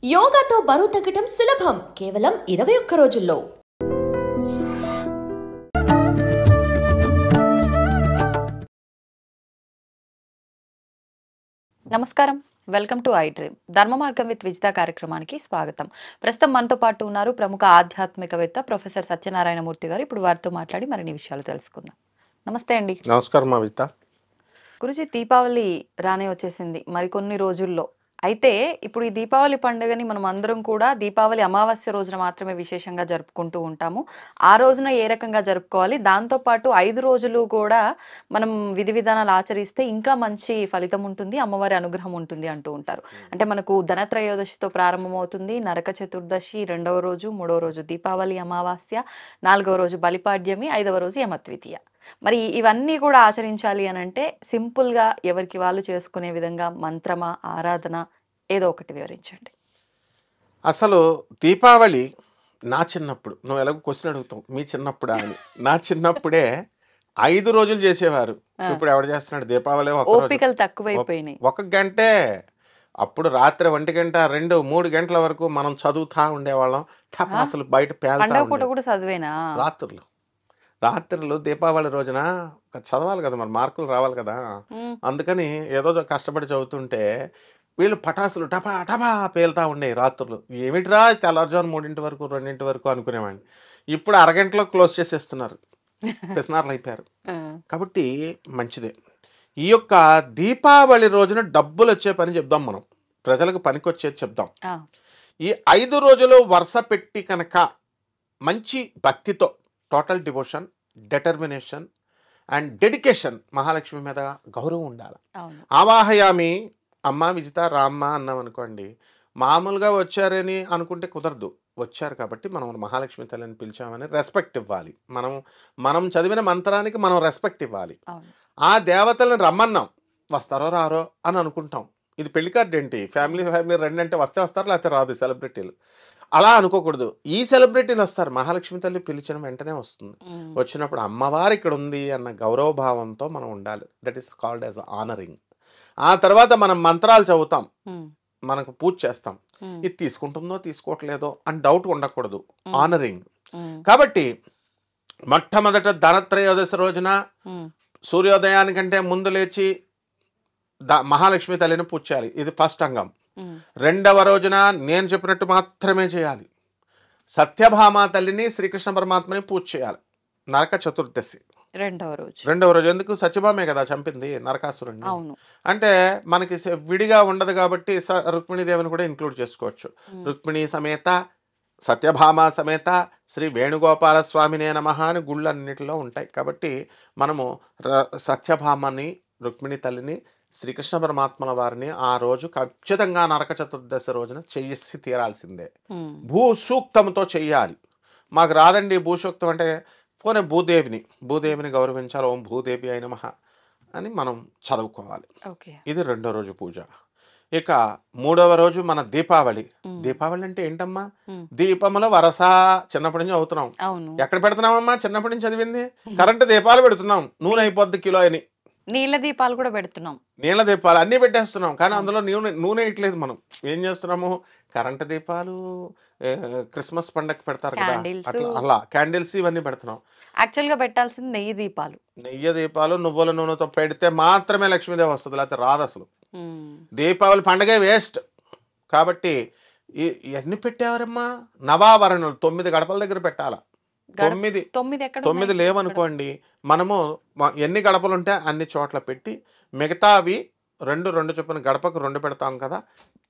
యోగాతో బరువు తగ్గటం సులభం కేవలం 21 రోజుల్లో. నమస్కారం, వెల్కమ్ టు ఐ డ్రీమ్. ధర్మ మార్గం విత్ విజిత కార్యక్రమానికి స్వాగతం. ప్రస్తుతం మనతో పాటు ఉన్నారు ప్రముఖ ఆధ్యాత్మికవేత్త ప్రొఫెసర్ సత్యనారాయణమూర్తి గారు. ఇప్పుడు వారితో మాట్లాడి మరిన్ని విషయాలు తెలుసుకుందాం. నమస్తే అండి. నమస్కారం విజిత. గురుజీ, దీపావళి రానే వచ్చేసింది మరికొన్ని రోజుల్లో. అయితే ఇప్పుడు ఈ దీపావళి పండుగని మనం అందరం కూడా దీపావళి అమావాస్య రోజున మాత్రమే విశేషంగా జరుపుకుంటూ ఉంటాము. ఆ రోజున ఏ రకంగా జరుపుకోవాలి, దాంతోపాటు 5 రోజులు కూడా మనం విధి విధానాలు ఆచరిస్తే ఇంకా మంచి ఫలితం ఉంటుంది, అమ్మవారి అనుగ్రహం ఉంటుంది అంటూ ఉంటారు. అంటే మనకు ధనత్రయోదశితో ప్రారంభమవుతుంది, నరక చతుర్దశి 2వ రోజు, 3వ రోజు దీపావళి అమావాస్య, 4వ రోజు బలిపాడ్యమి, 5వ రోజు యమద్వితీయ. మరి ఇవన్నీ కూడా ఆచరించాలి అని అంటే సింపుల్గా ఎవరికి వాళ్ళు చేసుకునే విధంగా మంత్రమా, ఆరాధన, ఏదో ఒకటి వివరించండి. అసలు దీపావళి నా చిన్నప్పుడు, నువ్వు ఎలాగో క్వశ్చన్ అడుగుతావు మీ చిన్నప్పుడా అని, నా చిన్నప్పుడే 5 రోజులు చేసేవారు. ఇప్పుడు ఎవడు చేస్తున్నాడు దీపావళి? ఓపికలు తక్కువైపోయినాయి. 1 గంటే. అప్పుడు రాత్రి 1 గంట, 2, 3 గంటల వరకు మనం చదువుతా ఉండేవాళ్ళం. అసలు బయట పండగ పూట పేద కూడా చదివేనా? రాత్రులు దీపావళి రోజున చదవాలి కదా, మరి మార్కులు రావాలి కదా. అందుకని ఏదో కష్టపడి చదువుతుంటే వీళ్ళు పటాసులు టపా టపా పేలుతా ఉండేవి రాత్రులు. ఏమిటిరా తెల్లారుజాము 3 వరకు 2 వరకు అనుకునేవాడిని. ఇప్పుడు అరగంటలో క్లోజ్ చేసేస్తున్నారు, పిసినార్లు అయిపోయారు. కాబట్టి మంచిదే. ఈ యొక్క దీపావళి రోజున డబ్బులు వచ్చే పని చెప్దాం, మనం ప్రజలకు పనికొచ్చేది చెప్దాం. ఈ 5 రోజులు వరుస పెట్టి కనుక మంచి భక్తితో, total devotion, determination and dedication, Mahalakshmi మీద గౌరవం ఉండాలి. ఆవాహయామి అమ్మ విజిత రామ్మ అన్నాం అనుకోండి, మామూలుగా వచ్చారని అనుకుంటే కుదరదు. వచ్చారు కాబట్టి మనం మహాలక్ష్మి తల్లిని పిలిచామని రెస్పెక్ట్ ఇవ్వాలి. మనం చదివిన మంత్రానికి మనం రెస్పెక్ట్ ఇవ్వాలి. ఆ దేవతలను రమ్మన్నాం, వస్తారో రారో అని అనుకుంటాం. ఇది పెళ్లి కార్డు ఏంటి, ఫ్యామిలీ రండి అంటే వస్తే వస్తారు, లేకపోతే రాదు. సెలబ్రిటీలు అలా అనుకోకూడదు. ఈ సెలబ్రిటీలు వస్తారు, మహాలక్ష్మి తల్లి పిలిచిన వెంటనే వస్తుంది. వచ్చినప్పుడు అమ్మవారు ఇక్కడ ఉంది అన్న గౌరవభావంతో మనం ఉండాలి. That is called as honouring. ఆ తర్వాత మనం మంత్రాలు చదువుతాం, మనకు పూజ చేస్తాం. ఇది తీసుకుంటుందో తీసుకోవట్లేదో అని డౌట్ ఉండకూడదు. ఆనరింగ్. కాబట్టి మొట్టమొదట ధనత్రయోదశి రోజున సూర్యోదయానికంటే ముందు లేచి మహాలక్ష్మి తల్లిని పూజ చేయాలి. ఇది ఫస్ట్ అంగం. 2వ రోజున నేను చెప్పినట్టు మాత్రమే చేయాలి. సత్యభామ తల్లిని, శ్రీకృష్ణ పరమాత్మని పూజ చేయాలి. నరక చతుర్దశి 2వ రోజు. ఎందుకు? సత్యభామే కదా చంపింది నరకాసురుణ్ణి. అంటే మనకి విడిగా ఉండదు కాబట్టి రుక్మిణీదేవిని కూడా ఇంక్లూడ్ చేసుకోవచ్చు. రుక్మిణీ సమేత, సత్యభామ సమేత శ్రీ వేణుగోపాల స్వామినే నమః అని గుళ్ళన్నిటిలో ఉంటాయి. కాబట్టి మనము సత్యభామని, రుక్మిణి తల్లిని, శ్రీకృష్ణ పరమాత్మల వారిని ఆ రోజు ఖచ్చితంగా నరక చతుర్దశి రోజున చేసి తీరాల్సిందే. భూసూక్తంతో చెయ్యాలి. మాకు రాదండి భూసూక్తం అంటే, పోనీ భూదేవిని గౌరవించాలి. ఓం భూదేవి అయిన నమః అని మనం చదువుకోవాలి. ఇది 2వ రోజు పూజ. ఇక 3వ రోజు మన దీపావళి. దీపావళి అంటే ఏంటమ్మా? దీపముల వరస. చిన్నప్పటి నుంచి అవుతున్నాం. ఎక్కడ పెడుతున్నామమ్మా? చిన్నప్పటి నుంచి చదివింది. కరెంటు దీపాలు పెడుతున్నాం, నూనె అయిపోద్ది కిలో అని. నీళ్ళ దీపాలు కూడా పెడుతున్నాం, నీళ్ళ దీపాలు అన్నీ పెట్టేస్తున్నాం. కానీ అందులో నూనె ఇట్లేదు. మనం ఏం చేస్తున్నాము? కరెంటు దీపాలు క్రిస్మస్ పండగకి పెడతారు కదా, అట్లా అలా క్యాండిల్స్ ఇవన్నీ పెడుతున్నాం. యాక్చువల్గా పెట్టాల్సింది నెయ్యి దీపాలు. నువ్వుల నూనెతో పెడితే మాత్రమే లక్ష్మీదేవి వస్తుంది, లేకపోతే రాదు. అసలు దీపావళి పండగే వేస్ట్. కాబట్టి ఎన్ని పెట్టేవారమ్మా? నవావరణలు 9 గడపల దగ్గర పెట్టాల. 9 లేవనుకోండి, మనము ఎన్ని గడపలు ఉంటే అన్ని చోట్ల పెట్టి, మిగతావి 2 చొప్పున గడపకు 2 పెడతాం కదా,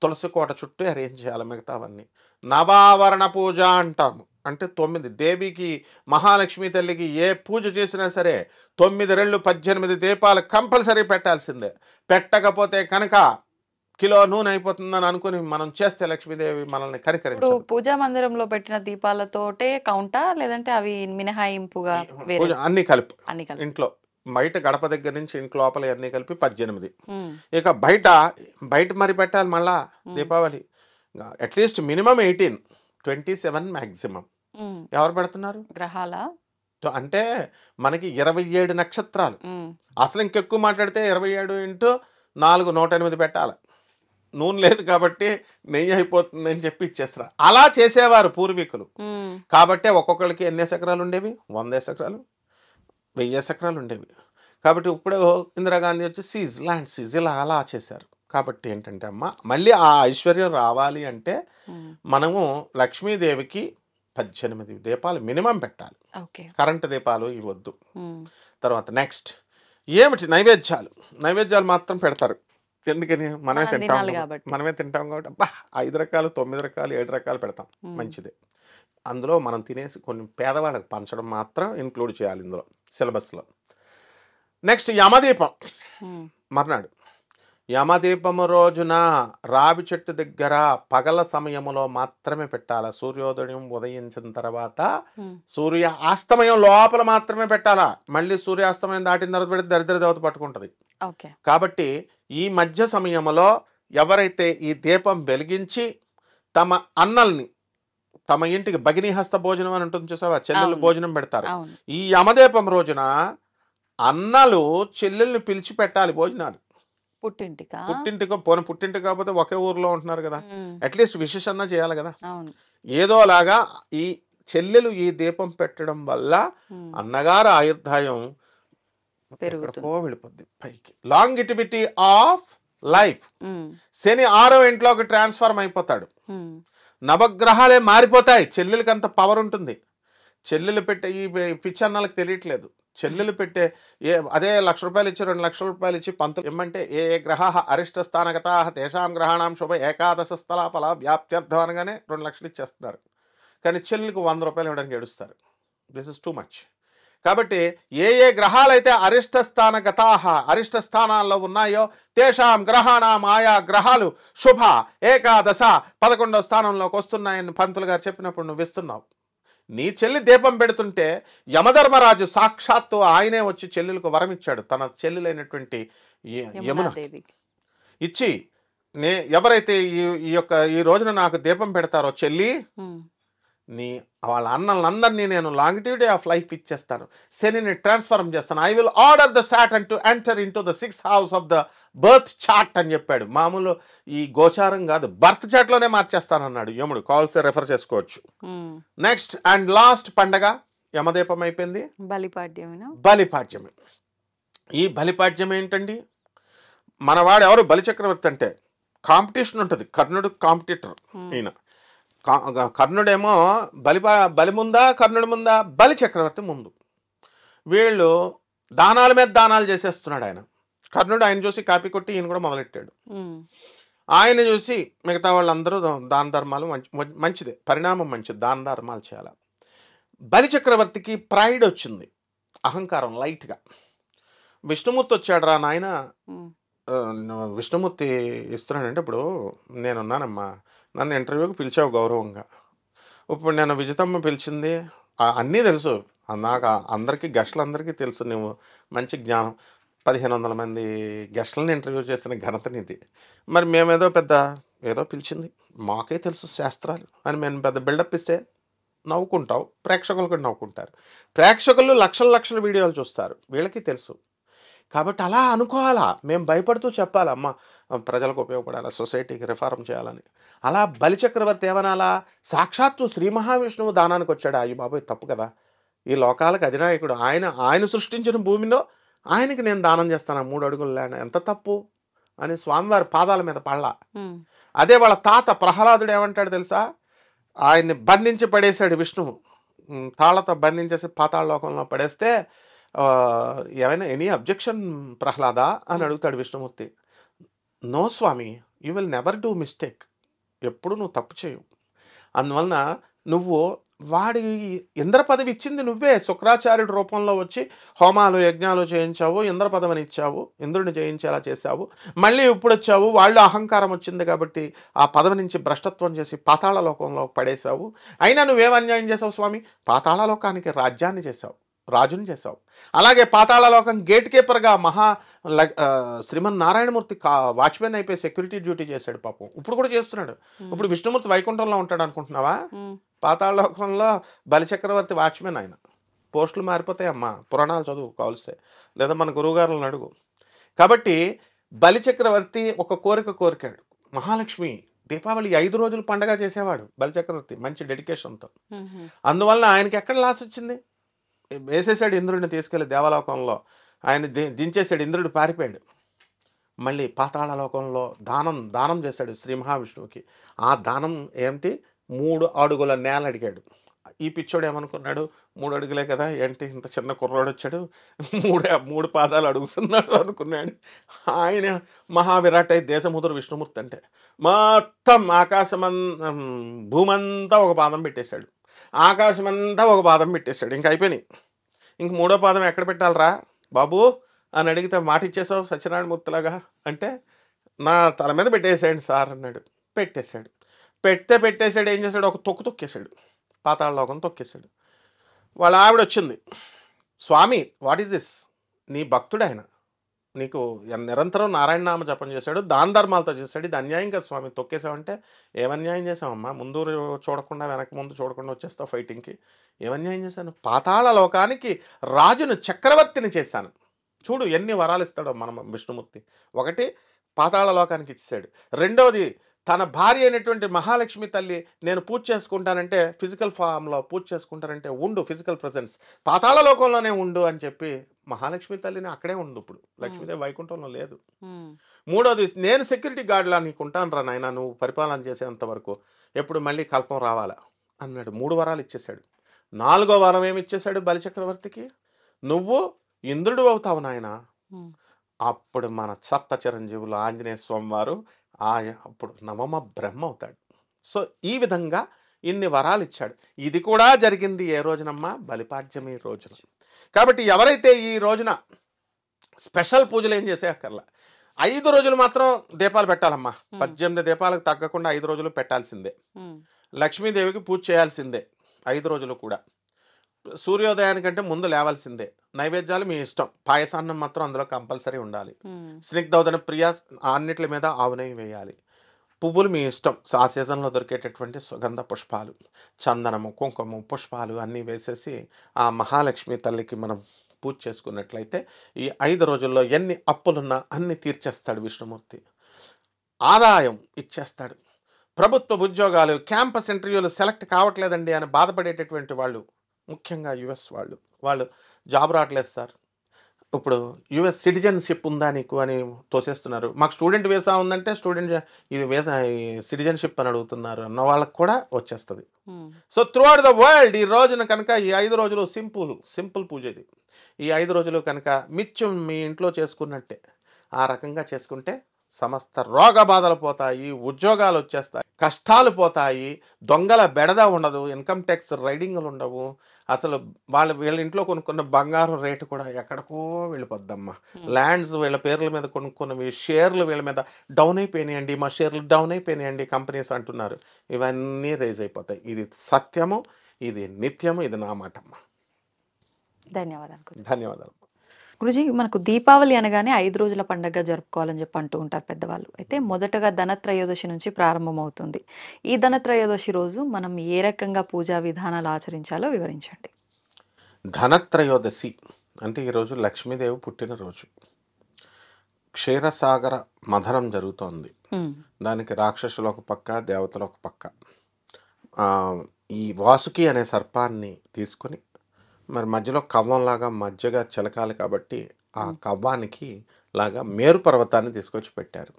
తులసి కోట చుట్టూ అరేంజ్ చేయాలి మిగతావన్నీ. నవావరణ పూజ అంటాము. అంటే 9 దేవికి, మహాలక్ష్మి తల్లికి ఏ పూజ చేసినా సరే 9 రెళ్ళు 18 దీపాలు కంపల్సరీ పెట్టాల్సిందే. పెట్టకపోతే కనుక కిలో నూనె అయిపోతుందని అనుకుని మనం చేస్తే లక్ష్మీదేవి మనల్ని కనికరించదు. పూజా మందిరంలో పెట్టిన దీపాలతోటే కౌంటా, లేదంటే అవి మినహాయింపుగా అన్ని కలిపి ఇంట్లో బయట గడప దగ్గర నుంచి ఇంట్లో లోపల అన్ని కలిపి 18. ఇక బయట మరి పెట్టాలి మళ్ళా దీపావళి. At least minimum 18, 27 maximum. ఎవరు పెడుతున్నారు? గ్రహాల. అంటే మనకి 27 నక్షత్రాలు. అసలు ఇంకెక్కువ మాట్లాడితే 27 × 4 108 పెట్టాలి. నూనె లేదు కాబట్టి నెయ్యి అయిపోతుంది అని చెప్పి ఇచ్చేస్తారు. అలా చేసేవారు పూర్వీకులు. కాబట్టి ఒక్కొక్కరికి ఎన్ని ఎకరాలు ఉండేవి? 100 ఎకరాలు, 1000 ఎకరాలు ఉండేవి. కాబట్టి ఇప్పుడు ఇందిరాగాంధీ వచ్చి ల్యాండ్ సీజ్ ఇలా అలా చేశారు. కాబట్టి ఏంటంటే అమ్మ, మళ్ళీ ఆ ఐశ్వర్యం రావాలి అంటే మనము లక్ష్మీదేవికి 18 దీపాలు మినిమం పెట్టాలి. కరెంటు దీపాలు ఇవ్వద్దు. తర్వాత నెక్స్ట్ ఏమిటి? నైవేద్యాలు మాత్రం పెడతారు. ఎందుకని? మనమే తింటాం కాబట్టి అబ్బా 5 రకాలు 9 రకాలు 7 రకాలు పెడతాం, మంచిదే. అందులో మనం తినేసి కొన్ని పేదవాళ్ళకి పంచడం మాత్రం ఇంక్లూడ్ చేయాలి ఇందులో సిలబస్లో. నెక్స్ట్ యమదీపం మర్నాడు. యమదీపము రోజున రావి చెట్టు దగ్గర పగల సమయంలో మాత్రమే పెట్టాలా. సూర్యోదయం ఉదయించిన తర్వాత సూర్య అస్తమయం లోపల మాత్రమే పెట్టాలా. మళ్ళీ సూర్యాస్తమయం దాటిన తర్వాత పెడితే దరిద్ర దేవత పట్టుకుంటుంది. కాబట్టి ఈ మధ్య సమయంలో ఎవరైతే ఈ దీపం వెలిగించి తమ అన్నల్ని, తమ ఇంటికి భగినీహస్త భోజనం అని ఉంటుంది చూసావా, చెల్లెలు భోజనం పెడతారు. ఈ యమదీపం రోజున అన్నలు చెల్లెల్ని పిలిచి పెట్టాలి భోజనాలు. పుట్టింటికో పోనీ, పుట్టింటికి కాకపోతే ఒకే ఊర్లో ఉంటున్నారు కదా, అట్లీస్ట్ విశేష అన్నా చేయాలి కదా. ఏదోలాగా ఈ చెల్లెలు ఈ దీపం పెట్టడం వల్ల అన్నగారు ఆయుర్దాయం వెళ్ళిపోద్ది పైకి. Longevity of life. శని 6వ ఇంట్లోకి ట్రాన్స్ఫార్మ్ అయిపోతాడు. నవగ్రహాలే మారిపోతాయి. చెల్లెలకి అంత పవర్ ఉంటుంది. చెల్లెలు పెట్టే ఈ పిచ్చన్నలకు తెలియట్లేదు. చెల్లెలు పెట్టే అదే ₹1,00,000 ఇచ్చి 2,00,000 రూపాయలు ఇచ్చి పంతులు ఏమంటే ఏ గ్రహ అరిష్ట స్థానగతా తేషాం గ్రహాణం శుభ ఏకాదశ స్థల ఫల వ్యాప్త్యర్థం అనగానే 2 లక్షలు ఇచ్చేస్తున్నారు. కానీ చెల్లెలకు ₹100 ఇవ్వడానికి ఏడుస్తారు. This is too much. కాబట్టి ఏ గ్రహాలైతే అరిష్ట స్థానగతా అరిష్ట స్థానాల్లో ఉన్నాయో తేషాం గ్రహాణం ఆయా గ్రహాలు శుభ ఏకాదశ 11వ స్థానంలోకి వస్తున్నాయని పంతులు గారు చెప్పినప్పుడు నువ్వు ఇస్తున్నావు. నీ చెల్లి దీపం పెడుతుంటే యమధర్మరాజు సాక్షాత్తు ఆయనే వచ్చి చెల్లెలకు వరం ఇచ్చాడు. తన చెల్లెలైనటువంటి యమున ఇచ్చి ఎవరైతే ఈ రోజున నాకు దీపం పెడతారో చెల్లి, నీ వాళ్ళ అన్నలందరినీ నేను లాంగిటివిటీ ఆఫ్ లైఫ్ ఇచ్చేస్తాను, శనిని ట్రాన్స్ఫార్మ్ చేస్తాను. I will order the Saturn to enter in to the 6th house of the birth chart అని చెప్పాడు. మామూలు ఈ గోచారం కాదు, బర్త్ చార్ట్లోనే మార్చేస్తానన్నాడు యముడు. కావాల్సి రెఫర్ చేసుకోవచ్చు. నెక్స్ట్ అండ్ లాస్ట్ పండగ యమదీపం అయిపోయింది. బలిపాడ్యమే. ఈ బలిపాడ్యం ఏంటండి? మనవాడు ఎవరు? బలిచక్రవర్తి. అంటే కాంపిటీషన్ ఉంటుంది. కర్ణుడు కాంపిటీటర్. ఈయన కర్ణుడేమో బలి ముందా, కర్ణుడి ముందా? బలి చక్రవర్తి ముందు. వీళ్ళు దానాల మీద దానాలు చేసేస్తున్నాడు ఆయన. కర్ణుడు ఆయన చూసి కాపీ కొట్టి ఈయన కూడా మొదలెట్టాడు. ఆయన చూసి మిగతా వాళ్ళందరూ దాన ధర్మాలు మంచిదే, పరిణామం మంచిది, దాన ధర్మాలు చేయాలి. బలి చక్రవర్తికి ప్రైడ్ వచ్చింది, అహంకారం లైట్గా. విష్ణుమూర్తి వచ్చాడు రా నాయన, విష్ణుమూర్తి ఇస్తున్నాడంటే ఇప్పుడు నేనున్నానమ్మా, నన్ను ఇంటర్వ్యూకి పిలిచావు గౌరవంగా. ఇప్పుడు నేను విజితమ్మ పిలిచింది, అన్నీ తెలుసు నాకు, అందరికీ గెస్టులందరికీ తెలుసు. నువ్వు మంచి జ్ఞానం, 1500 మంది గెస్టులను ఇంటర్వ్యూ చేసిన ఘనత నీది. మరి మేమేదో ఏదో పిలిచింది, మాకే తెలుసు శాస్త్రాలు అని మేము పెద్ద బిల్డప్ ఇస్తే నవ్వుకుంటావు, ప్రేక్షకులు కూడా నవ్వుకుంటారు. ప్రేక్షకులు లక్షల వీడియోలు చూస్తారు, వీళ్ళకి తెలుసు. కాబట్టి అలా అనుకోవాలా, మేము భయపడుతూ చెప్పాలమ్మ, ప్రజలకు ఉపయోగపడాలా, సొసైటీకి రిఫార్మ్ చేయాలని. అలా బలిచక్రవర్తి ఏమనాలా? సాక్షాత్తు శ్రీ మహావిష్ణువు దానానికి వచ్చాడు. అయ్యి బాబోయ్ తప్పు కదా, ఈ లోకాలకు అధినాయకుడు ఆయన సృష్టించిన భూమిలో ఆయనకి నేను దానం చేస్తాను 3 అడుగులు ల్యాండ్, ఎంత తప్పు అని స్వామివారి పాదాల మీద పడలా. అదే వాళ్ళ తాత ప్రహ్లాదుడు ఏమంటాడు తెలుసా? ఆయన్ని బంధించి పడేశాడు విష్ణువు, తాళ్లతో బంధించేసి పాతాళ లోకంలో పడేస్తే ఏమైనా ఎనీ అబ్జెక్షన్ ప్రహ్లాద అని అడుగుతాడు Vishnumurthy. No swami, you will never do mistake, ఎప్పుడు నువ్వు తప్పు చేయవు. అందువలన నువ్వు వాడి ఇంద్ర పదవి ఇచ్చింది నువ్వే, శుక్రాచార్యుడి రూపంలో వచ్చి హోమాలు యజ్ఞాలు చేయించావు, ఇంద్ర పదవిని ఇచ్చావు, ఇంద్రుడిని జయించేలా చేశావు. మళ్ళీ ఇప్పుడు వచ్చావు, వాళ్ళు అహంకారం వచ్చింది కాబట్టి ఆ పదవి నుంచి భ్రష్టత్వం చేసి పాతాళ లోకంలో పడేశావు. అయినా నువ్వేం అన్యాయం చేసావు స్వామి? పాతాళ లోకానికి రాజ్యాన్ని చేశావు, రాజుని చేశావు. అలాగే పాతాళలోకం గేట్ కీపర్గా శ్రీమన్నారాయణమూర్తి వాచ్మెన్ అయిపోయి సెక్యూరిటీ డ్యూటీ చేశాడు పాపం. ఇప్పుడు కూడా చేస్తున్నాడు. ఇప్పుడు విష్ణుమూర్తి వైకుంఠంలో ఉంటాడు అనుకుంటున్నావా? పాతాళలోకంలో బలిచక్రవర్తి వాచ్మెన్. ఆయన పోస్టులు మారిపోతాయమ్మా, పురాణాలు చదువు కావలిస్తే, లేదా మన గురువుగారులను అడుగు. కాబట్టి బలిచక్రవర్తి ఒక కోరికాడు, మహాలక్ష్మి దీపావళి 5 రోజులు పండగ చేసేవాడు బలిచక్రవర్తి మంచి డెడికేషన్తో. అందువల్ల ఆయనకి ఎక్కడ లాస్ వచ్చింది? వేసేసాడు ఇంద్రుడిని తీసుకెళ్లి దేవలోకంలో, ఆయన దించేసాడు, ఇంద్రుడు పారిపోయాడు. మళ్ళీ పాతాళ లోకంలో దానం చేశాడు శ్రీ మహావిష్ణువుకి. ఆ దానం ఏమిటి? 3 అడుగుల నేల అడిగాడు. ఈ పిచ్చోడు ఏమనుకున్నాడు, 3 అడుగులే కదా, ఏంటి ఇంత చిన్న కుర్రోడు వచ్చాడు 3 పాదాలు అడుగుతున్నాడు అనుకున్నాడు. ఆయన మహావిరాట్ అయి దేశముద్ర విష్ణుమూర్తి అంటే మొత్తం భూమంతా ఒక పాదం పెట్టేశాడు, ఆకాశమంతా ఒక పాదం పెట్టేశాడు. ఇంక అయిపోయినాయి. ఇంక 3వ పాదం ఎక్కడ పెట్టాలరా బాబు అని అడిగితే మాట ఇచ్చేసావు సత్యనారాయణ మూర్తిలాగా అంటే, నా తల మీద పెట్టేసాడు సార్ అన్నాడు. పెట్టేశాడు. పెట్టేశాడు. ఏం చేశాడు? ఒక తొక్కేశాడు, పాతాళ లోకం తొక్కేశాడు. వాళ్ళ ఆవిడ వచ్చింది, స్వామి వాట్ ఈస్ దిస్? నీ భక్తుడు ఆయన, నీకు నిరంతరం నారాయణ నామ జపం చేశాడు, దాన ధర్మాలతో చేశాడు, ఇది అన్యాయం కదా స్వామి, తొక్కేసావంటే. ఏమన్యాయం చేసావమ్మా? ముందు చూడకుండా వెనక ముందు చూడకుండా వచ్చేస్తావు ఫైటింగ్కి. ఏమన్యాయం చేశాను? పాతాళ లోకానికి రాజును చక్రవర్తిని చేశాను. చూడు ఎన్ని వరాలు ఇస్తాడో మనం విష్ణుమూర్తి. ఒకటి పాతాళ లోకానికి ఇచ్చాడు. రెండవది తన భార్య అయినటువంటి మహాలక్ష్మి తల్లి నేను పూజ చేసుకుంటానంటే ఫిజికల్ ఫామ్లో పూజ చేసుకుంటానంటే ఉండు, ఫిజికల్ ప్రజెన్స్ పాతాళ లోకంలోనే ఉండు అని చెప్పి మహాలక్ష్మి తల్లిని అక్కడే ఉండు. ఇప్పుడు లక్ష్మీదేవి వైకుంఠంలో లేదు. మూడోది నేను సెక్యూరిటీ గార్డ్లా నీకు ఉంటాను రా నాయన, నువ్వు పరిపాలన చేసేంత వరకు, ఎప్పుడు మళ్ళీ కల్పం రావాలా అన్నాడు. 3 వరాలు ఇచ్చేశాడు. 4వ వరం ఏమి ఇచ్చేశాడు బలిచక్రవర్తికి? నువ్వు ఇంద్రుడు అవుతావు నాయన. అప్పుడు మన సప్త చిరంజీవులు ఆంజనేయ స్వామి వారు అప్పుడు నవమ బ్రహ్మ అవుతాడు. సో ఈ విధంగా ఇన్ని వరాలు ఇచ్చాడు. ఇది కూడా జరిగింది ఏ రోజునమ్మా? బలిపాడ్యమి రోజున. కాబట్టి ఎవరైతే ఈ రోజున స్పెషల్ పూజలు ఏం చేసేయక్కర్లా, 5 రోజులు మాత్రం దీపాలు పెట్టాలమ్మా. 18 దీపాలకు తగ్గకుండా 5 రోజులు పెట్టాల్సిందే. లక్ష్మీదేవికి పూజ చేయాల్సిందే 5 రోజులు కూడా. సూర్యోదయానికంటే ముందు లేవాల్సిందే. నైవేద్యాలు మీ ఇష్టం, పాయసాన్నం మాత్రం అందులో కంపల్సరీ ఉండాలి. స్నిగ్ధౌదన ప్రియ అన్నిటి మీద ఆవు నెయ్యి వేయాలి. పువ్వులు మీ ఇష్టం, ఆ సీజన్లో దొరికేటటువంటి సుగంధ పుష్పాలు, చందనము, కుంకుమ, పుష్పాలు అన్నీ వేసేసి ఆ మహాలక్ష్మి తల్లికి మనం పూజ చేసుకున్నట్లయితే ఈ 5 రోజుల్లో ఎన్ని అప్పులున్నా అన్ని తీర్చేస్తాడు విష్ణుమూర్తి. ఆదాయం ఇచ్చేస్తాడు. ప్రభుత్వ ఉద్యోగాలు, క్యాంపస్ ఇంటర్వ్యూలు సెలెక్ట్ కావట్లేదండి అని బాధపడేటటువంటి వాళ్ళు, ముఖ్యంగా యుఎస్ వాళ్ళు జాబ్ రావట్లేదు సార్, ఇప్పుడు యుఎస్ సిటిజన్షిప్ ఉందా నీకు అని తోసేస్తున్నారు. మాకు స్టూడెంట్ వీసా ఉందంటే ఇది వీసా సిటిజన్షిప్ అని అడుగుతున్నారు అన్న వాళ్ళకి కూడా వచ్చేస్తుంది. So through out the world ఈ రోజున కనుక ఈ 5 రోజులు సింపుల్ పూజ ఇది. ఈ 5 రోజులు కనుక మిత్యం మీ ఇంట్లో చేసుకున్నట్టే ఆ రకంగా చేసుకుంటే సమస్త రోగ బాధలు పోతాయి, ఉద్యోగాలు వచ్చేస్తాయి, కష్టాలు పోతాయి, దొంగల బెడద ఉండదు, ఇన్కమ్ ట్యాక్స్ రైడింగ్లు ఉండవు. అసలు వీళ్ళ ఇంట్లో కొనుక్కున్న బంగారం రేటు కూడా ఎక్కడికో వెళ్ళిపోద్దమ్మా. ల్యాండ్స్ వీళ్ళ పేర్ల మీద కొనుక్కున్నవి, షేర్లు వీళ్ళ మీద డౌన్ అయిపోయినాయండి, మా షేర్లు డౌన్ అయిపోయినాయండి కంపెనీస్ అంటున్నారు. ఇవన్నీ రేజ్ అయిపోతాయి. ఇది సత్యము, ఇది నిత్యము, ఇది నా మాటమ్మా. ధన్యవాదాలు. గురుజీ, మనకు దీపావళి అనగానే 5 రోజుల పండుగ జరుపుకోవాలని చెప్పి అంటూ ఉంటారు పెద్దవాళ్ళు. అయితే మొదటగా ధనత్రయోదశి నుంచి ప్రారంభమవుతుంది. ఈ ధనత్రయోదశి రోజు మనం ఏ రకంగా పూజా విధానాలు ఆచరించాలో వివరించండి. ధనత్రయోదశి అంటే ఈరోజు లక్ష్మీదేవి పుట్టినరోజు. క్షీరసాగర మథనం జరుగుతోంది. దానికి రాక్షసులు ఒక పక్క, దేవతలు ఒక పక్క. ఈ వాసుకి అనే సర్పాన్ని తీసుకొని మరి మధ్యలో కవ్వంలాగా మధ్యగా చిలకాలి కాబట్టి ఆ కవ్వానికి లాగా మేరు పర్వతాన్ని తీసుకొచ్చి పెట్టారు.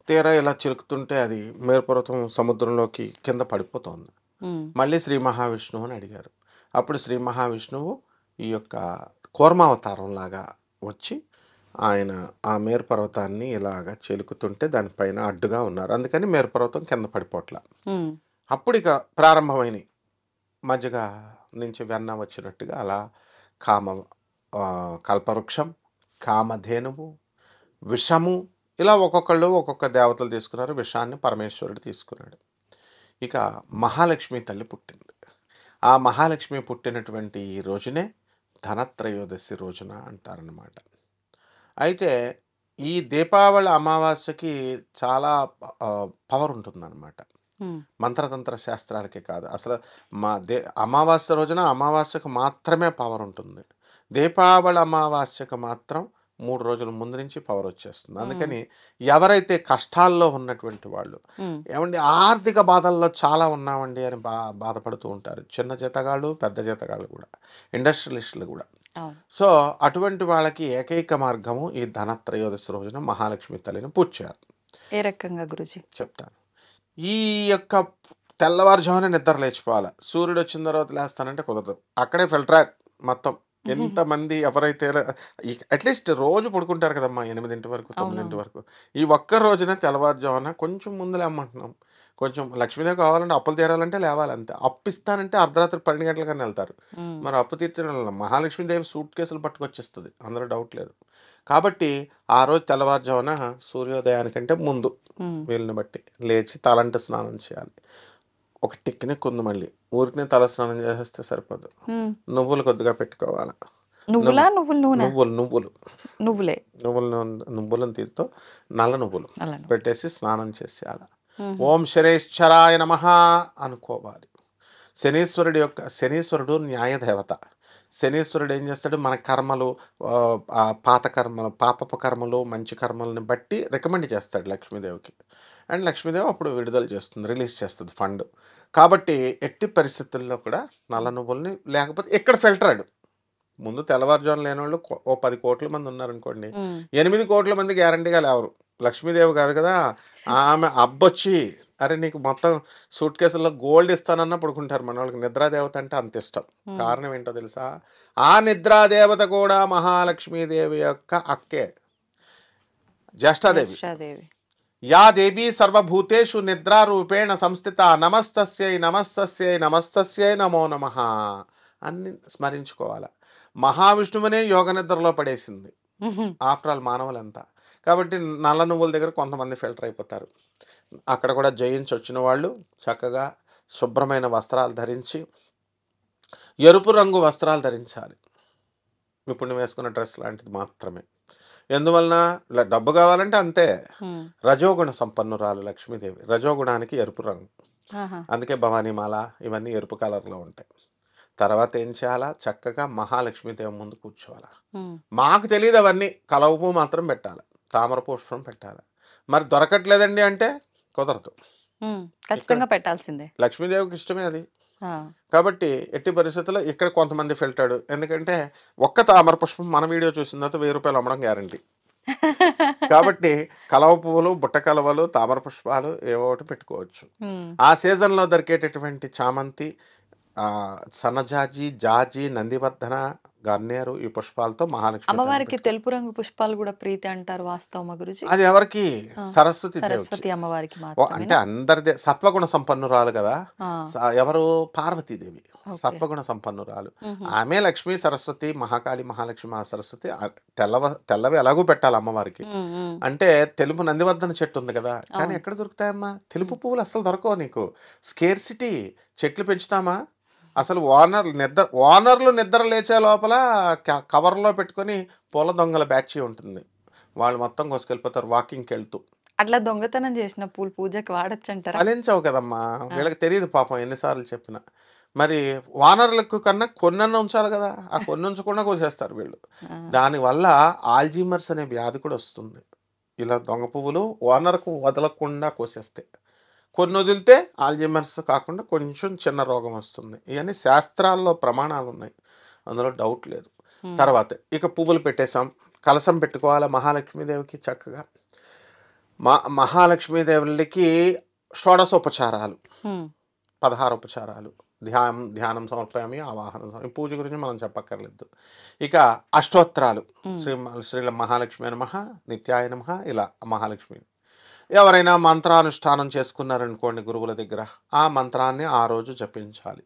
తీరా ఇలా చిలుకుతుంటే అది మేరు పర్వతం సముద్రంలోకి కింద పడిపోతుంది. మళ్ళీ శ్రీ మహావిష్ణువు అని అడిగారు. అప్పుడు శ్రీ మహావిష్ణువు ఈ యొక్క కూర్మావతారం లాగా వచ్చి ఆయన ఆ మేరు పర్వతాన్ని ఇలాగా చిలుకుతుంటే దానిపైన అడ్డుగా ఉన్నారు. అందుకని మేరు పర్వతం కింద పడిపోట్ల. అప్పుడు ఇక ప్రారంభమైనవి. మధ్యగా నుంచి వెన్న వచ్చినట్టుగా అలా కల్పవృక్షం, కామధేనువు, విషము, ఇలా ఒక్కొక్కళ్ళు ఒక్కొక్క దేవతలు తీసుకున్నారు. విషాన్ని పరమేశ్వరుడు తీసుకున్నాడు. ఇక మహాలక్ష్మి తల్లి పుట్టింది. ఆ మహాలక్ష్మి పుట్టినటువంటి ఈ రోజునే ధనత్రయోదశి రోజున అంటారనమాట. అయితే ఈ దీపావళి అమావాస్యకి చాలా పవర్ ఉంటుందన్నమాట. మంత్రతంత్ర శాస్త్రాలకే కాదు, అసలు అమావాస్య రోజున అమావాస్యకు మాత్రమే పవర్ ఉంటుంది. దీపావళి అమావాస్యకు మాత్రం 3 రోజుల ముందు నుంచి పవర్ వచ్చేస్తుంది. అందుకని ఎవరైతే కష్టాల్లో ఉన్నటువంటి వాళ్ళు ఏమండి ఆర్థిక బాధల్లో చాలా ఉన్నామండి అని బాధపడుతూ ఉంటారు. చిన్న జీతగాళ్ళు, పెద్ద జీతగాళ్ళు కూడా, ఇండస్ట్రియలిస్టులు కూడా. సో అటువంటి వాళ్ళకి ఏకైక మార్గము ఈ ధనత్రయోదశి రోజున మహాలక్ష్మి తల్లిని పూజ చేయాలి. ఏ రకంగా గురుజీ? చెప్తాను. ఈ యొక్క తెల్లవారుజామున నిద్ర లేచిపోవాలి. సూర్యుడు వచ్చిన తర్వాత లేస్తానంటే కుదరదు. అక్కడే ఫిల్టర్ మొత్తం. ఎంతమంది ఎవరైతే అట్లీస్ట్ రోజు పడుకుంటారు కదమ్మా 8 వరకు 9 వరకు. ఈ ఒక్క రోజున తెల్లవారుజామున కొంచెం ముందు లేమంటున్నాం. కొంచెం లక్ష్మీదేవి కావాలంటే అప్పులు తీరాలంటే లేవాలి అంతే. అప్పు ఇస్తానంటే అర్ధరాత్రి 12 గంటలకన్నా వెళ్తారు. మరి అప్పు తీర్చడం మహాలక్ష్మీదేవి సూట్ కేసులు పట్టుకొచ్చేస్తుంది, అందులో డౌట్ లేదు. కాబట్టి ఆ రోజు తెల్లవారుజామున సూర్యోదయానికంటే ముందు వీళ్ళని బట్టి లేచి తలంటి స్నానం చేయాలి. ఒక టెక్నిక్ ఉంది, మళ్ళీ ఊరికి తల స్నానం చేసేస్తే సరిపోదు. నువ్వులు కొద్దిగా పెట్టుకోవాలి. నువ్వులను తీరుతో నల్ల నువ్వులు పెట్టేసి స్నానం చేసేయాలి. ఓం శనేశ్వరాయ నమః అనుకోవాలి. శనీశ్వరుడు న్యాయదేవత. శనీశ్వరుడు ఏం చేస్తాడు, మన కర్మలు, పాత కర్మలు, పాపపు కర్మలు, మంచి కర్మలను బట్టి రికమెండ్ చేస్తాడు లక్ష్మీదేవికి. అండ్ లక్ష్మీదేవి అప్పుడు విడుదల చేస్తుంది, రిలీజ్ చేస్తుంది ఫండ్. కాబట్టి ఎట్టి పరిస్థితుల్లో కూడా నల్ల నువ్వుల్ని, లేకపోతే ఇక్కడ ఫిల్టర్డ్ ముందు తెల్లవారుజాము లేని వాళ్ళు ఓ 10 కోట్ల మంది ఉన్నారనుకోండి, 8 కోట్ల మంది గ్యారంటీగా లేవరు. లక్ష్మీదేవి కాదు కదా, ఆమె అబ్బొచ్చి అరే నీకు మొత్తం సూట్ కేసుల్లో గోల్డ్ ఇస్తానన్నా పడుకుంటారు. మన వాళ్ళకి నిద్రాదేవత అంటే అంత ఇష్టం. కారణం ఏంటో తెలుసా? ఆ నిద్రాదేవత కూడా మహాలక్ష్మీదేవి యొక్క అక్కే, జ్యేష్ఠాదేవి. యా దేవి సర్వభూతేషు నిద్రారూపేణ సంస్థిత నమస్తస్యై నమస్తస్యై నమస్తస్యై నమో నమః అన్ని స్మరించుకోవాలి. మహావిష్ణువునే యోగ నిద్రలో పడేసింది ఆఫ్టర్ ఆల్ మానవులంతా. కాబట్టి నల్ల నువ్వుల దగ్గర కొంతమంది ఫిల్టర్ అయిపోతారు. అక్కడ కూడా జయించి వచ్చిన వాళ్ళు చక్కగా శుభ్రమైన వస్త్రాలు ధరించి, ఎరుపు రంగు వస్త్రాలు ధరించాలి. ఇప్పుడు నువ్వు వేసుకున్న డ్రెస్ లాంటిది మాత్రమే. ఎందువలన డబ్బు కావాలంటే అంతే. రజోగుణ సంపన్నురాలు లక్ష్మీదేవి. రజోగుణానికి ఎరుపు రంగు, అందుకే భవానీమాల ఇవన్నీ ఎరుపు కలర్లో ఉంటాయి. తర్వాత ఏం చేయాలా, చక్కగా మహాలక్ష్మీదేవి ముందు కూర్చోవాలా. మాకు తెలియదు అవన్నీ. కలవ పువ్వు మాత్రం పెట్టాలి, తామర పుష్పం పెట్టాలి. మరి దొరకట్లేదండి అంటే కుదరదు, ఖచ్చితంగా పెట్టాల్సిందే. లక్ష్మీదేవికి ఇష్టమే అది. కాబట్టి ఎట్టి పరిస్థితుల్లో ఇక్కడ కొంతమంది ఫిల్టర్డ్. ఎందుకంటే ఒక్క తామర పుష్పం మన వీడియో చూసిన తర్వాత 1000 రూపాయలు అమ్మడం గ్యారంటీ. కాబట్టి కలవ పువ్వులు, బుట్ట కలవలు, తామర పుష్పాలు ఏవో ఒకటి పెట్టుకోవచ్చు. ఆ సీజన్లో దొరికేటటువంటి చామంతి, సన్నజాజి, జాజి, నందివర్ధన, గన్నేరు ఈ పుష్పాలతో మహాలక్ష్మి అమ్మవారికి తెలుపు రంగు పుష్పాలు కూడా ప్రీతి అంటారు, వాస్తవమా గురుజీ? అది ఎవరికి? సరస్వతి అమ్మవారికి అంటే అందరిదే. సత్వగుణ సంపన్నురాలు కదా ఎవరు? పార్వతీదేవి సత్వగుణ సంపన్నురాలు. ఆమె లక్ష్మి సరస్వతి, మహాకాళి, మహాలక్ష్మి, మహాసరస్వతి. తెల్లవి ఎలాగూ పెట్టాలి అమ్మవారికి. అంటే తెలుపు నందివర్ధన చెట్టు ఉంది కదా, కానీ ఎక్కడ దొరుకుతాయమ్మా తెలుపు పువ్వులు? అసలు దొరకవు నీకు. స్కేర్సిటీ. చెట్లు పెంచుతామా? అసలు ఓనర్లు నిద్ర లేచే లోపల కవర్లో పెట్టుకొని పూల దొంగల బ్యాచ్ ఉంటుంది. వాళ్ళు మొత్తం కోసుకెళ్ళిపోతారు వాకింగ్కి వెళ్తూ. అట్లా దొంగతనం చేసిన పూలు పూజకి వాడచ్చు అంటారా? ఫలించవు కదమ్మా, వీళ్ళకి తెలియదు పాపం ఎన్నిసార్లు చెప్పినా. మరి ఓనర్లకు కన్నా కొన్ని ఉంచాలి కదా, ఆ కొన్ని ఉంచకుండా కోసేస్తారు వీళ్ళు. దానివల్ల ఆల్జీమర్స్ అనే వ్యాధి కూడా వస్తుంది. ఇలా దొంగ పువ్వులు ఓనర్కు వదలకుండా కోసేస్తే. కొన్ని వదిలితే ఆల్జీమర్స్ కాకుండా కొంచెం చిన్న రోగం వస్తుంది. ఇవన్నీ శాస్త్రాల్లో ప్రమాణాలు ఉన్నాయి, అందులో డౌట్ లేదు. తర్వాత ఇక పువ్వులు పెట్టేసాం, కలసం పెట్టుకోవాలి మహాలక్ష్మీదేవికి చక్కగా. మహాలక్ష్మీదేవులకి షోడశోపచారాలు, 16 ఉపచారాలు. ధ్యానం సమర్పయామి, ఆవాహనం. పూజ గురించి మనం చెప్పక్కర్లేదు. ఇక అష్టోత్తరాలు, శ్రీ మహాలక్ష్మి నమః, నిత్యాయ నమః, ఇలా మహాలక్ష్మి. ఎవరైనా మంత్రానుష్ఠానం చేసుకున్నారనుకోండి గురువుల దగ్గర, ఆ మంత్రాన్ని ఆ రోజు జపించాలి.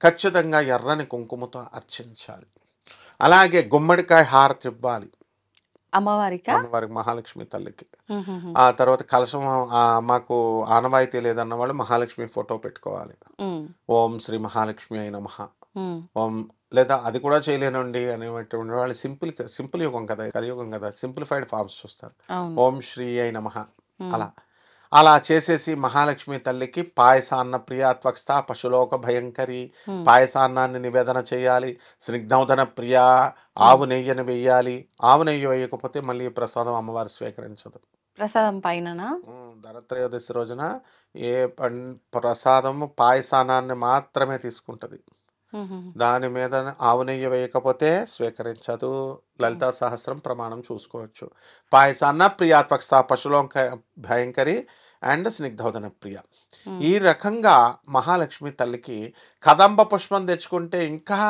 ఖచ్చితంగా ఎర్రని కుంకుమతో అర్చించాలి. అలాగే గుమ్మడికాయ హారతి ఇవ్వాలి అమ్మవారికి, మహాలక్ష్మి తల్లికి. ఆ తర్వాత కలశం మాకు ఆనవాయితీ లేదన్న వాళ్ళు మహాలక్ష్మి ఫోటో పెట్టుకోవాలి. ఓం శ్రీ మహాలక్ష్మి అయి నమః, ఓం. లేదా అది కూడా చేయలేనండి అనేటువంటి వాళ్ళు సింపుల్ యుగం కదా, కలియుగం కదా, సింప్లిఫైడ్ ఫార్మ్స్ చూస్తారు. ఓం శ్రీ అయి నమః అలా. అలా చేసేసి మహాలక్ష్మి తల్లికి పాయసాన్న ప్రియ త్వక్స్థ పశులోక భయంకరి, పాయసాన్నాన్ని నివేదన చేయాలి. స్నిగ్ధౌదన ప్రియ, ఆవు నెయ్యిని వేయాలి. ఆవు నెయ్యి వేయకపోతే మళ్ళీ ప్రసాదం అమ్మవారు స్వీకరించదు. ప్రసాదం పైననా? ధనత్రయోదశి రోజున ఏ ప్రసాదము పాయసానాన్ని మాత్రమే తీసుకుంటది. దాని మీద ఆవు నెయ్యి వేయకపోతే స్వీకరించదు. లలితా సహస్రం ప్రమాణం చూసుకోవచ్చు. పాయసాన్న ప్రియాత్వక్స్థ పశులోక భయంకరి అండ్ స్నిగ్ధోదన ప్రియ. ఈ రకంగా మహాలక్ష్మి తల్లికి కదంబ పుష్పం తెచ్చుకుంటే ఇంకా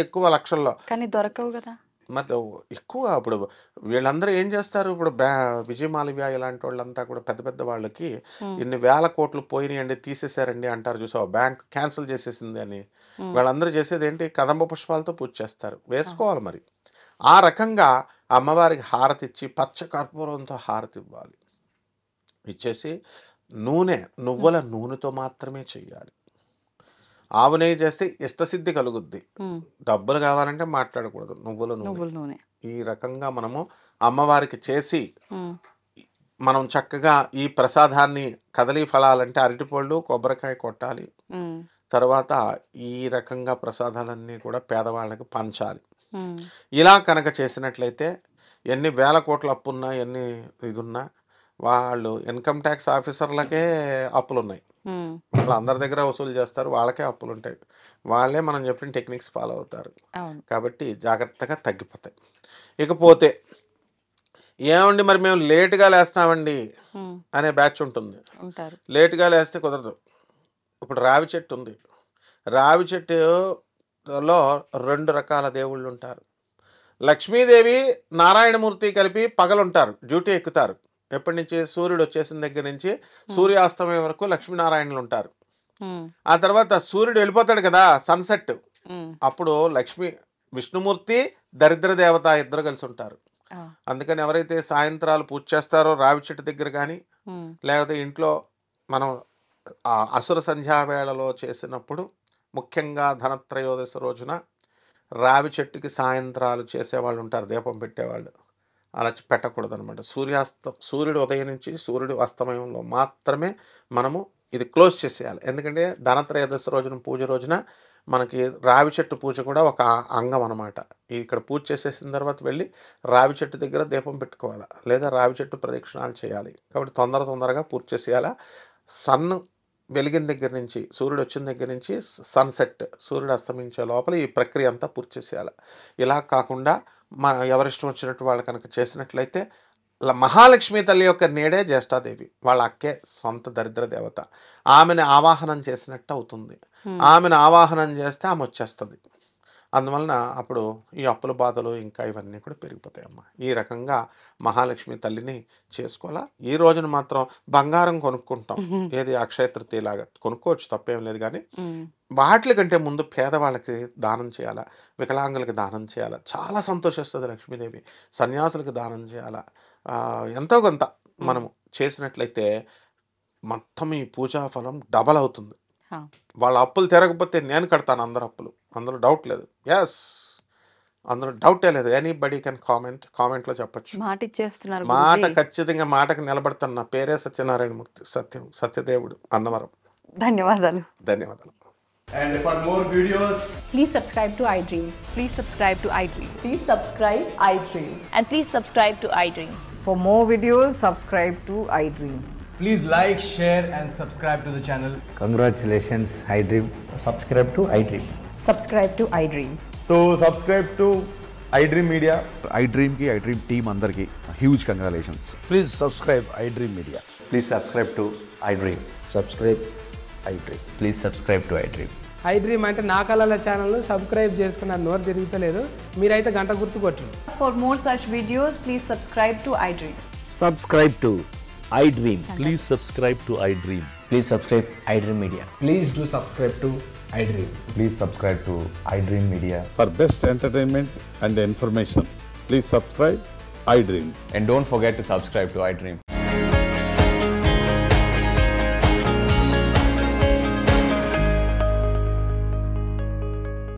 ఎక్కువ లక్షల్లో, కానీ దొరకవు కదా మరి ఎక్కువ. ఇప్పుడు వీళ్ళందరూ ఏం చేస్తారు, ఇప్పుడు విజయమాలవ్య ఇలాంటి వాళ్ళంతా కూడా పెద్ద పెద్ద వాళ్ళకి ఇన్ని వేల కోట్లు పోయినాయండి, తీసేశారండి అంటారు చూసావు, బ్యాంక్ క్యాన్సిల్ చేసేసింది అని. వాళ్ళందరూ చేసేది ఏంటి, కదంబ పుష్పాలతో పూజ చేస్తారు. వేసుకోవాలి మరి. ఆ రకంగా అమ్మవారికి హారతి ఇచ్చి పచ్చ కర్పూరంతో హారతి ఇవ్వాలి. ఇచ్చేసి నువ్వుల నూనెతో మాత్రమే చెయ్యాలి. ఆవు నెయ్యి చేస్తే ఇష్టసిద్ధి కలుగుద్ది. డబ్బులు కావాలంటే మాట్లాడకూడదు. నువ్వుల నూనె. ఈ రకంగా మనము అమ్మవారికి చేసి మనం చక్కగా ఈ ప్రసాదాన్ని, కదలీ ఫలాలంటే అరటిపళ్ళు, కొబ్బరికాయ కొట్టాలి. తర్వాత ఈ రకంగా ప్రసాదాలన్నీ కూడా పేదవాళ్ళకి పంచాలి. ఇలా కనుక చేసినట్లయితే ఎన్ని వేల కోట్ల అప్పున్నా, ఎన్ని ఇదున్నా, వాళ్ళు ఇన్కమ్ ట్యాక్స్ ఆఫీసర్లకే అప్పులున్నాయి. వాళ్ళు అందరి దగ్గర వసూలు చేస్తారు, వాళ్ళకే అప్పులు ఉంటాయి. వాళ్ళే మనం చెప్పిన టెక్నిక్స్ ఫాలో అవుతారు. కాబట్టి జాగ్రత్తగా తగ్గిపోతాయి. ఇకపోతే ఏమండి మరి మేము లేటుగా లేస్తామండి అనే బ్యాచ్ ఉంటుంది. లేటుగా లేస్తే కుదరదు. ఇప్పుడు రావి చెట్టు ఉంది. రావి చెట్టులో 2 రకాల దేవుళ్ళు ఉంటారు. లక్ష్మీదేవి, నారాయణమూర్తి కలిపి పగలుంటారు, డ్యూటీ ఎక్కుతారు. ఎప్పటి నుంచి, సూర్యుడు వచ్చేసిన దగ్గర నుంచి సూర్యాస్తమయం వరకు లక్ష్మీనారాయణలు ఉంటారు. ఆ తర్వాత సూర్యుడు వెళ్ళిపోతాడు కదా, సన్సెట్, అప్పుడు విష్ణుమూర్తి, దరిద్ర దేవత ఇద్దరు కలిసి ఉంటారు. అందుకని ఎవరైతే సాయంత్రాలు పూజ చేస్తారో రావి చెట్టు దగ్గర కానీ, లేకపోతే ఇంట్లో మనం అసుర సంధ్యావేళలో చేసినప్పుడు, ముఖ్యంగా ధనత్రయోదశి రోజున రావి చెట్టుకి సాయంత్రాలు చేసేవాళ్ళు ఉంటారు, దీపం పెట్టేవాళ్ళు. అలా పెట్టకూడదు అనమాట. సూర్యుడు ఉదయం నుంచి సూర్యుడు అస్తమయంలో మాత్రమే మనము ఇది క్లోజ్ చేసేయాలి. ఎందుకంటే ధనత్రయోదశి రోజున, పూజ రోజున మనకి రావి చెట్టు పూజ కూడా ఒక అంగం అనమాట. ఇక్కడ పూజ చేసేసిన తర్వాత వెళ్ళి రావి చెట్టు దగ్గర దీపం పెట్టుకోవాలి, లేదా రావి చెట్టు ప్రదక్షిణాలు చేయాలి. కాబట్టి తొందరగా పూర్తి చేసేయాలి. సన్ వెలిగిన దగ్గర నుంచి, సూర్యుడు వచ్చిన దగ్గర నుంచి సన్సెట్, సూర్యుడు అస్తమించే లోపల ఈ ప్రక్రియ అంతా పూర్తి చేసేయాలి. ఇలా కాకుండా మన ఎవరిష్టం వచ్చినట్టు వాళ్ళు కనుక చేసినట్లయితే, మహాలక్ష్మి తల్లి యొక్క నీడే జ్యేష్ఠాదేవి, వాళ్ళ అక్కే సొంత దరిద్ర దేవత. ఆమెను ఆవాహనం చేసినట్టు అవుతుంది. ఆమెను ఆవాహనం చేస్తే ఆమె వచ్చేస్తుంది. అందువలన అప్పుడు ఈ అప్పుల బాధలు ఇంకా ఇవన్నీ కూడా పెరిగిపోతాయి అమ్మ. ఈ రకంగా మహాలక్ష్మి తల్లిని చేసుకోవాలా. ఈ రోజున మాత్రం బంగారం కొనుక్కుంటాం, ఏది అక్షయ తృతీయ లాగా కొనుక్కోవచ్చు, తప్పేం లేదు. కానీ వాటి కంటే ముందు పేదవాళ్ళకి దానం చేయాలా, వికలాంగులకి దానం చేయాలా. చాలా సంతోషిస్తుంది లక్ష్మీదేవి. సన్యాసులకు దానం చేయాలా. ఎంతో కొంత మనము చేసినట్లయితే మొత్తం ఈ పూజా ఫలం డబల్ అవుతుంది. వాళ్ళ అప్పులు తిరగకపోతే నేను కడతాను అందరు అప్పులు, అందులో డౌట్ లేదు. ఎస్, అందులో డౌటే లేదు. ఎనీబడి కెన్ కామెంట్లో చెప్పచ్చు. మాట ఇచ్చేస్తున్నారు. మాట ఖచ్చితంగా, మాటకు నిలబడతాను. నా పేరే సత్యనారాయణమూర్తి, సత్యదేవుడు, అన్నవరం. ధన్యవాదాలు. And for more videos, please subscribe to iDream. Please subscribe to iDream. Please subscribe iDream. And please subscribe to iDream. For more videos, subscribe to iDream. please like, share and subscribe to the channel. Congratulations, iDream. Subscribe to iDream. Subscribe to iDream. So subscribe to iDream Media. iDream team andarki huge congratulations. Please subscribe iDream Media. Please subscribe to iDream. Subscribe iDream. Please subscribe to iDream. iDream అంటే నా కళల ఛానల్ను subscribe చేసుకున్న నోరు తిరుగుతలేదు, మీరైతే గంట గుర్తు కొట్టండి. For more such videos, please subscribe to iDream. Subscribe to iDream. Please subscribe to iDream. Please subscribe iDream Media. Please do subscribe to iDream. Please subscribe to iDream Media. For best entertainment and information, please subscribe iDream. And don't forget to subscribe to iDream.